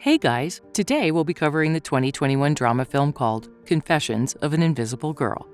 Hey guys, today we'll be covering the 2021 drama film called Confessions of an Invisible Girl.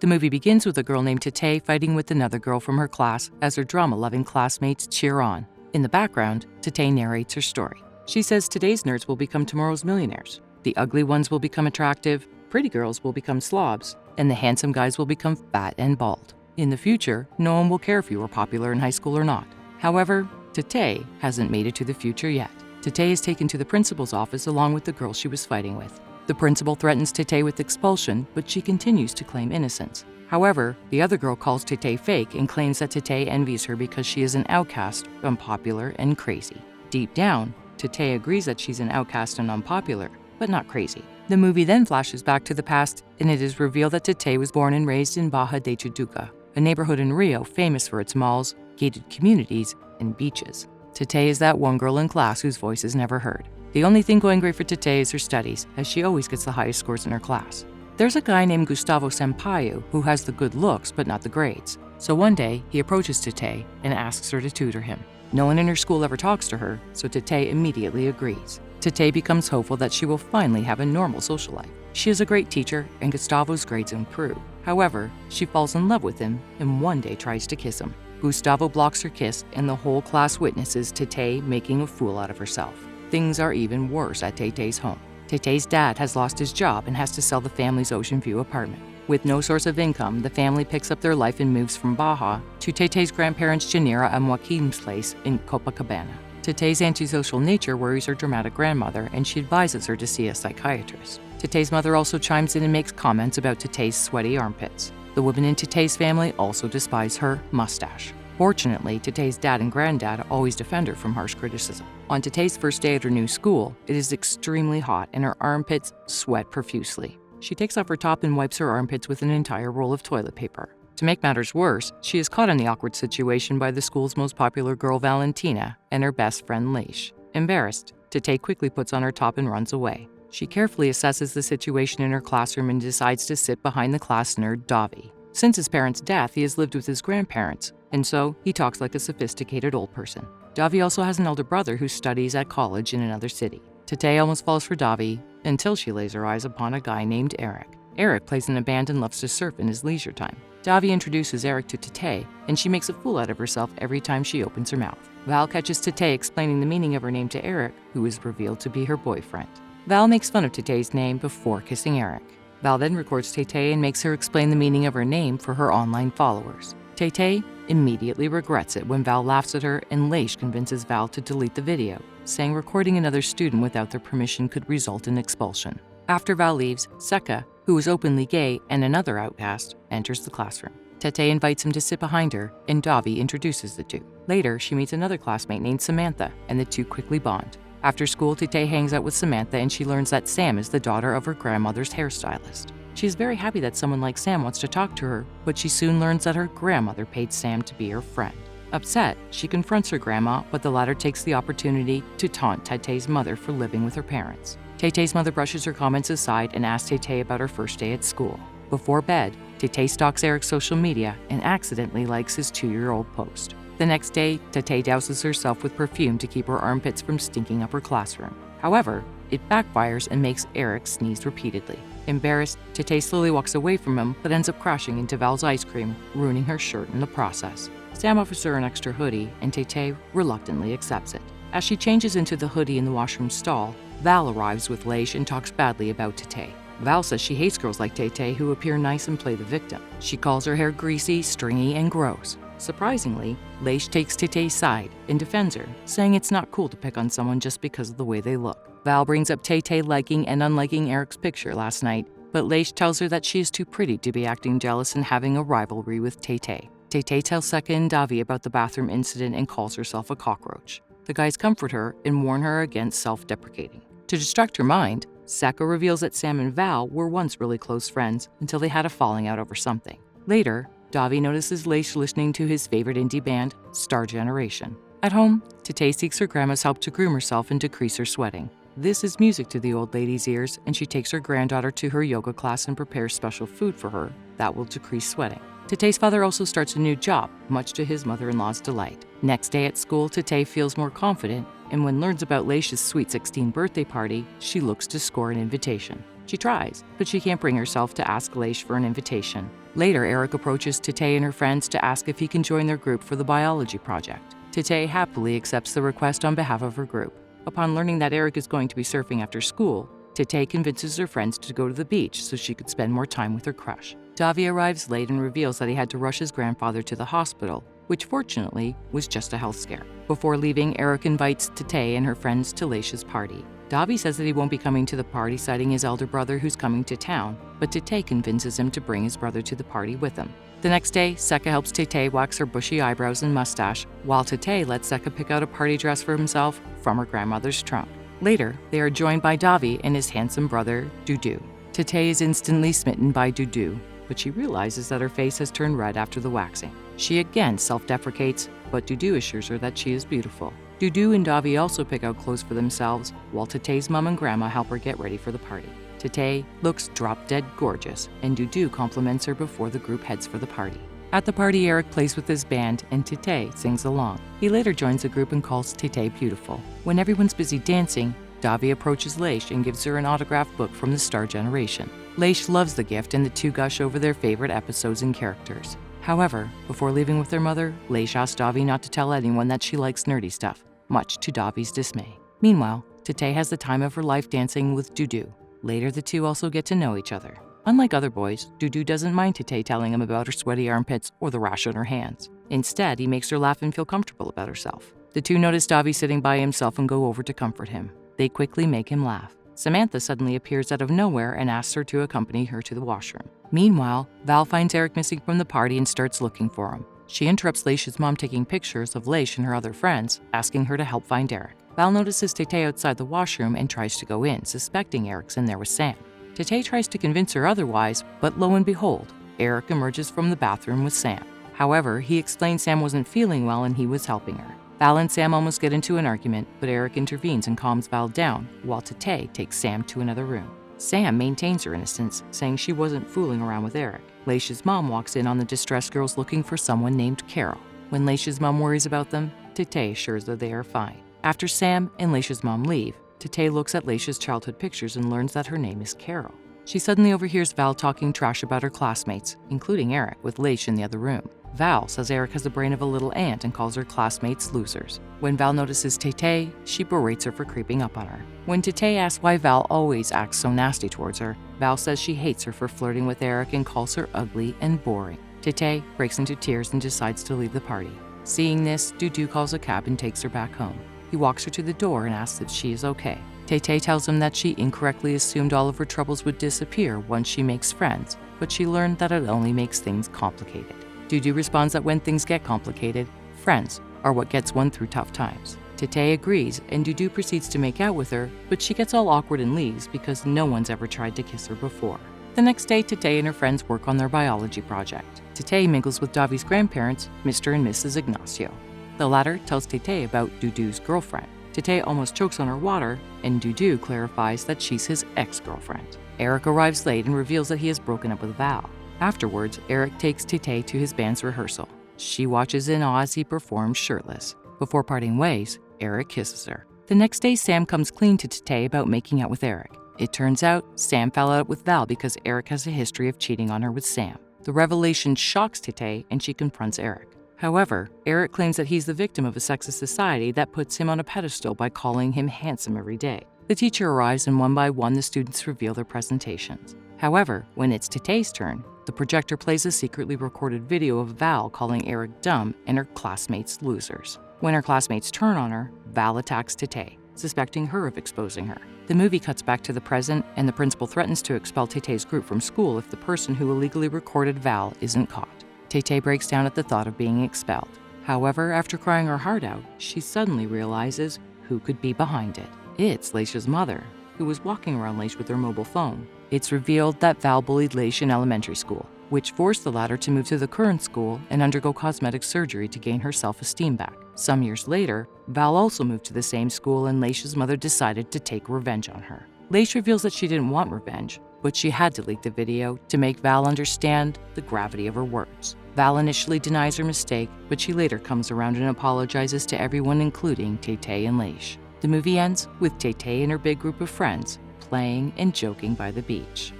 The movie begins with a girl named Tetê fighting with another girl from her class as her drama-loving classmates cheer on. In the background, Tetê narrates her story. She says today's nerds will become tomorrow's millionaires. The ugly ones will become attractive, pretty girls will become slobs, and the handsome guys will become fat and bald. In the future, no one will care if you were popular in high school or not. However, Tetê hasn't made it to the future yet. Tetê is taken to the principal's office along with the girl she was fighting with. The principal threatens Tetê with expulsion, but she continues to claim innocence. However, the other girl calls Tetê fake and claims that Tetê envies her because she is an outcast, unpopular, and crazy. Deep down, Tetê agrees that she's an outcast and unpopular, but not crazy. The movie then flashes back to the past, and it is revealed that Tetê was born and raised in Barra de Tijuca, a neighborhood in Rio famous for its malls, gated communities, and beaches. Tetê is that one girl in class whose voice is never heard. The only thing going great for Tetê is her studies, as she always gets the highest scores in her class. There's a guy named Gustavo Sampaio who has the good looks but not the grades. So one day, he approaches Tetê and asks her to tutor him. No one in her school ever talks to her, so Tetê immediately agrees. Tetê becomes hopeful that she will finally have a normal social life. She is a great teacher, and Gustavo's grades improve. However, she falls in love with him and one day tries to kiss him. Gustavo blocks her kiss, and the whole class witnesses Tetê making a fool out of herself. Things are even worse at Tetê's home. Tetê's dad has lost his job and has to sell the family's Ocean View apartment. With no source of income, the family picks up their life and moves from Baja to Tetê's grandparents Janira and Joaquim's place in Copacabana. Tetê's antisocial nature worries her dramatic grandmother, and she advises her to see a psychiatrist. Tetê's mother also chimes in and makes comments about Tetê's sweaty armpits. The women in Tetê's family also despise her mustache. Fortunately, Tetê's dad and granddad always defend her from harsh criticism. On Tetê's first day at her new school, it is extremely hot and her armpits sweat profusely. She takes off her top and wipes her armpits with an entire roll of toilet paper. To make matters worse, she is caught in the awkward situation by the school's most popular girl Valentina and her best friend Leish. Embarrassed, Tetê quickly puts on her top and runs away. She carefully assesses the situation in her classroom and decides to sit behind the class nerd Davi. Since his parents' death, he has lived with his grandparents, and so he talks like a sophisticated old person. Davi also has an elder brother who studies at college in another city. Tetê almost falls for Davi until she lays her eyes upon a guy named Eric. Eric plays in a band and loves to surf in his leisure time. Davi introduces Eric to Tetê, and she makes a fool out of herself every time she opens her mouth. Val catches Tetê explaining the meaning of her name to Eric, who is revealed to be her boyfriend. Val makes fun of Tetê's name before kissing Eric. Val then records Tetê and makes her explain the meaning of her name for her online followers. Tetê immediately regrets it when Val laughs at her, and Leish convinces Val to delete the video, saying recording another student without their permission could result in expulsion. After Val leaves, Seka, who is openly gay and another outcast, enters the classroom. Tetê invites him to sit behind her, and Davi introduces the two. Later, she meets another classmate named Samantha, and the two quickly bond. After school, Tetê hangs out with Samantha, and she learns that Sam is the daughter of her grandmother's hairstylist. She is very happy that someone like Sam wants to talk to her, but she soon learns that her grandmother paid Sam to be her friend. Upset, she confronts her grandma, but the latter takes the opportunity to taunt Tetê's mother for living with her parents. Tetê's mother brushes her comments aside and asks Tetê about her first day at school. Before bed, Tetê stalks Eric's social media and accidentally likes his 2-year-old post. The next day, Tetê douses herself with perfume to keep her armpits from stinking up her classroom. However, it backfires and makes Eric sneeze repeatedly. Embarrassed, Tetê slowly walks away from him but ends up crashing into Val's ice cream, ruining her shirt in the process. Sam offers her an extra hoodie, and Tetê reluctantly accepts it. As she changes into the hoodie in the washroom stall, Val arrives with Leish and talks badly about Tetê. Val says she hates girls like Tetê who appear nice and play the victim. She calls her hair greasy, stringy, and gross. Surprisingly, Leish takes Tetê's side and defends her, saying it's not cool to pick on someone just because of the way they look. Val brings up Tetê liking and unliking Eric's picture last night, but Leish tells her that she is too pretty to be acting jealous and having a rivalry with Tetê. Tetê tells Seka and Davi about the bathroom incident and calls herself a cockroach. The guys comfort her and warn her against self-deprecating. To distract her mind, Seka reveals that Sam and Val were once really close friends until they had a falling out over something. Later, Davi notices Leish listening to his favorite indie band, Star Generation. At home, Tetê seeks her grandma's help to groom herself and decrease her sweating. This is music to the old lady's ears, and she takes her granddaughter to her yoga class and prepares special food for her that will decrease sweating. Teté's father also starts a new job, much to his mother-in-law's delight. Next day at school, Tetê feels more confident, and when learns about Leish's sweet 16th birthday party, she looks to score an invitation. She tries, but she can't bring herself to ask Leish for an invitation. Later, Eric approaches Tetê and her friends to ask if he can join their group for the biology project. Tetê happily accepts the request on behalf of her group. Upon learning that Eric is going to be surfing after school, Tetê convinces her friends to go to the beach so she could spend more time with her crush. Davi arrives late and reveals that he had to rush his grandfather to the hospital, which fortunately was just a health scare. Before leaving, Eric invites Tetê and her friends to Leish's party. Davi says that he won't be coming to the party, citing his elder brother who's coming to town, but Tetê convinces him to bring his brother to the party with him. The next day, Sekka helps Tetê wax her bushy eyebrows and mustache, while Tetê lets Sekka pick out a party dress for himself from her grandmother's trunk. Later, they are joined by Davi and his handsome brother, Dudu. Tetê is instantly smitten by Dudu, but she realizes that her face has turned red after the waxing. She again self-deprecates, but Dudu assures her that she is beautiful. Dudu and Davi also pick out clothes for themselves, while Teté's mom and grandma help her get ready for the party. Tetê looks drop-dead gorgeous, and Dudu compliments her before the group heads for the party. At the party, Eric plays with his band, and Tetê sings along. He later joins the group and calls Tetê beautiful. When everyone's busy dancing, Davi approaches Leish and gives her an autographed book from the Star Generation. Leish loves the gift, and the two gush over their favorite episodes and characters. However, before leaving with their mother, Leish asks Davi not to tell anyone that she likes nerdy stuff, much to Davi's dismay. Meanwhile, Tetê has the time of her life dancing with Dudu. Later, the two also get to know each other. Unlike other boys, Dudu doesn't mind Tetê telling him about her sweaty armpits or the rash on her hands. Instead, he makes her laugh and feel comfortable about herself. The two notice Davi sitting by himself and go over to comfort him. They quickly make him laugh. Samantha suddenly appears out of nowhere and asks her to accompany her to the washroom. Meanwhile, Val finds Eric missing from the party and starts looking for him. She interrupts Leish's mom taking pictures of Leish and her other friends, asking her to help find Eric. Val notices Tetê outside the washroom and tries to go in, suspecting Eric's in there with Sam. Tetê tries to convince her otherwise, but lo and behold, Eric emerges from the bathroom with Sam. However, he explains Sam wasn't feeling well and he was helping her. Val and Sam almost get into an argument, but Eric intervenes and calms Val down, while Tetê takes Sam to another room. Sam maintains her innocence, saying she wasn't fooling around with Eric. Leish's mom walks in on the distressed girls looking for someone named Carol. When Leish's mom worries about them, Tetê assures that they are fine. After Sam and Leish's mom leave, Tetê looks at Leish's childhood pictures and learns that her name is Carol. She suddenly overhears Val talking trash about her classmates, including Eric, with Leish in the other room. Val says Eric has the brain of a little ant and calls her classmates losers. When Val notices Tetê, she berates her for creeping up on her. When Tetê asks why Val always acts so nasty towards her, Val says she hates her for flirting with Eric and calls her ugly and boring. Tetê breaks into tears and decides to leave the party. Seeing this, Dudu calls a cab and takes her back home. He walks her to the door and asks if she is okay. Tetê tells him that she incorrectly assumed all of her troubles would disappear once she makes friends, but she learned that it only makes things complicated. Dudu responds that when things get complicated, friends are what gets one through tough times. Tetê agrees, and Dudu proceeds to make out with her, but she gets all awkward and leaves because no one's ever tried to kiss her before. The next day, Tetê and her friends work on their biology project. Tetê mingles with Davi's grandparents, Mr. and Mrs. Ignacio. The latter tells Tetê about Dudu's girlfriend. Tetê almost chokes on her water, and Dudu clarifies that she's his ex-girlfriend. Eric arrives late and reveals that he has broken up with Val. Afterwards, Eric takes Tetê to his band's rehearsal. She watches in awe as he performs shirtless. Before parting ways, Eric kisses her. The next day, Sam comes clean to Tetê about making out with Eric. It turns out, Sam fell out with Val because Eric has a history of cheating on her with Sam. The revelation shocks Tetê, and she confronts Eric. However, Eric claims that he's the victim of a sexist society that puts him on a pedestal by calling him handsome every day. The teacher arrives, and one by one the students reveal their presentations. However, when it's Tetê's turn, the projector plays a secretly recorded video of Val calling Eric dumb and her classmates losers. When her classmates turn on her, Val attacks Tetê, suspecting her of exposing her. The movie cuts back to the present, and the principal threatens to expel Tetê's group from school if the person who illegally recorded Val isn't caught. Tetê breaks down at the thought of being expelled. However, after crying her heart out, she suddenly realizes who could be behind it. It's Leish's mother, who was walking around Leish with her mobile phone. It's revealed that Val bullied Leish in elementary school, which forced the latter to move to the current school and undergo cosmetic surgery to gain her self-esteem back. Some years later, Val also moved to the same school, and Leish's mother decided to take revenge on her. Leish reveals that she didn't want revenge, but she had to leak the video to make Val understand the gravity of her words. Val initially denies her mistake, but she later comes around and apologizes to everyone, including Tetê and Leish. The movie ends with Tetê and her big group of friends playing and joking by the beach.